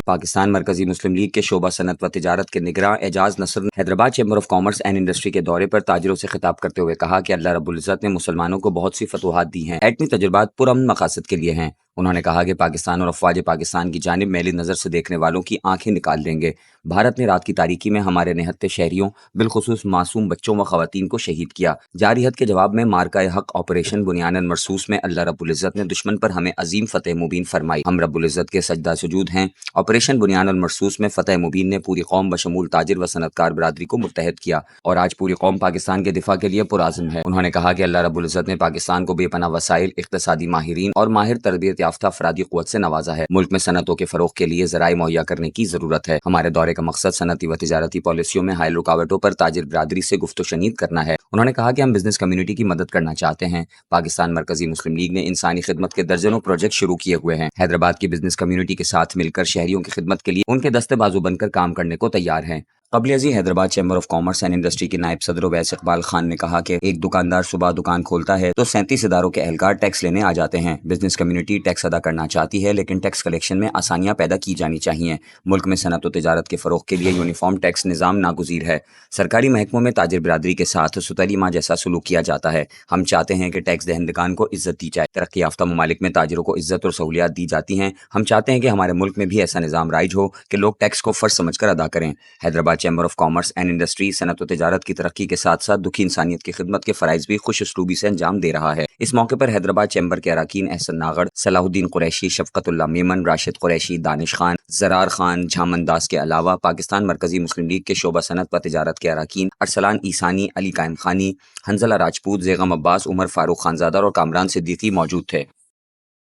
पाकिस्तान मरकजी मुस्लिम लीग के शोबा सनत व तिजारत के निगरां एजाज नसर ने Hyderabad chamber of commerce and industry के दौरे पर ताजिरों से खिताब करते हुए कहा कि अल्लाह रब्बुल इज़्ज़त ने मुसलमानों को बहुत सी फतूहात दी हैं। एटमी तजुर्बात पुरअमन मकासद के लिए हैं। उन्होंने कहा कि पाकिस्तान और अफवाज पाकिस्तान की जानिब मैली नज़र से देखने वालों की आंखें निकाल देंगे। भारत ने रात की तारीकी में हमारे निहत्ते शहरियों बिलखुसूस मासूम बच्चों व खवातीन को शहीद किया। जारी हद के जवाब में मार्का हक ऑपरेशन बुनियानन मरसूस में अल्लाह रब्बुल इज़्ज़त ने दुश्मन पर हमें अजीम फतेह मुबीन फरमाई। हम रब्बुल इज़्ज़त के सजदा सुजूद हैं। ऑपरेशन बुनियानन मरसूस में फतेह मुबीन ने पूरी कौम बशमूल ताजिर व सनतकार बरादरी को मुत्तहद किया और आज पूरी कौम पाकिस्तान के दिफा के लिए पुराज़म है। उन्होंने कहा कि अल्लाह रब्बुल इज़्ज़त ने पाकिस्तान को बेपनाह वसाइल, इक़्तिसादी माहिरीन और माहिर तरबियत याफ्ता अफरादी क़ुव्वत से नवाजा है। मुल्क में सनतों के फरोग के लिए ज़राए मुहैया करने की ज़रूरत है। हमारे दौरे का मकसद सनती व तिजारती पॉलिसियों में हायल रुकावटों पर ताजिर बरादरी से गुफ्त शनीद करना है। उन्होंने कहा कि हम बिजनेस कम्युनिटी की मदद करना चाहते हैं। पाकिस्तान मरकजी मुस्लिम लीग ने इंसानी खिदमत के दर्जनों प्रोजेक्ट शुरू किए हुए हैं। हैदराबाद की बिजनेस कम्युनिटी के साथ मिलकर शहरियों की खिदमत के लिए उनके दस्ते बाजू बनकर काम करने को तैयार हैं। क़ब्ल अज़ीं Hyderabad chamber of commerce and industry के नायब सदर उवैस इकबाल खान ने कहा कि एक दुकानदार सुबह दुकान खोलता है तो 37 इदारों के एहलकार टैक्स लेने आ जाते हैं। बिजनेस कम्युनिटी टैक्स अदा करना चाहती है, लेकिन टैक्स कलेक्शन में आसानियां पैदा की जानी चाहिए। मुल्क में सनत व तिजारत के फ़रोग़ के लिए यूनिफॉर्म टैक्स निज़ाम नागुज़ीर है। सरकारी महकमों में ताजिर बरादरी के साथ सुतली माँ जैसा सलूक किया जाता है। हम चाहते हैं कि टैक्स दहंदगान को इज्जत दी जाए। तरक्की याफ्ता ममालिक में ताजिरों को इज्जत और सहूलियात दी जाती हैं। हम चाहते हैं कि हमारे मुल्क में भी ऐसा निज़ाम राइज हो कि लोग टैक्स को फ़र्ज समझ कर अदा करें। Hyderabad chamber of commerce and industry सनत व तिजारत की तरक्की के साथ साथ दुखी इंसानियत की खिदमत के फ़राइज़ भी खुश उसलूबी से अंजाम दे रहा है। इस मौके पर हैदराबाद चैम्बर के अरकान एहसन नागड़, सलाहुद्दीन कुरैशी, शफ़क़तुल्लाह मेमन, राशिद कुरैशी, दानिश खान, ज़रार खान, झामन दास के अलावा पाकिस्तान मरकजी मुस्लिम लीग के शोबा सनत व तिजारत के अरकान अरसलान ईसानी, अली कायम खानी, हंज़ला राजपूत, ज़ेगम अब्बास, उमर फारूक खानज़ादा और कामरान सिद्दीकी मौजूद थे।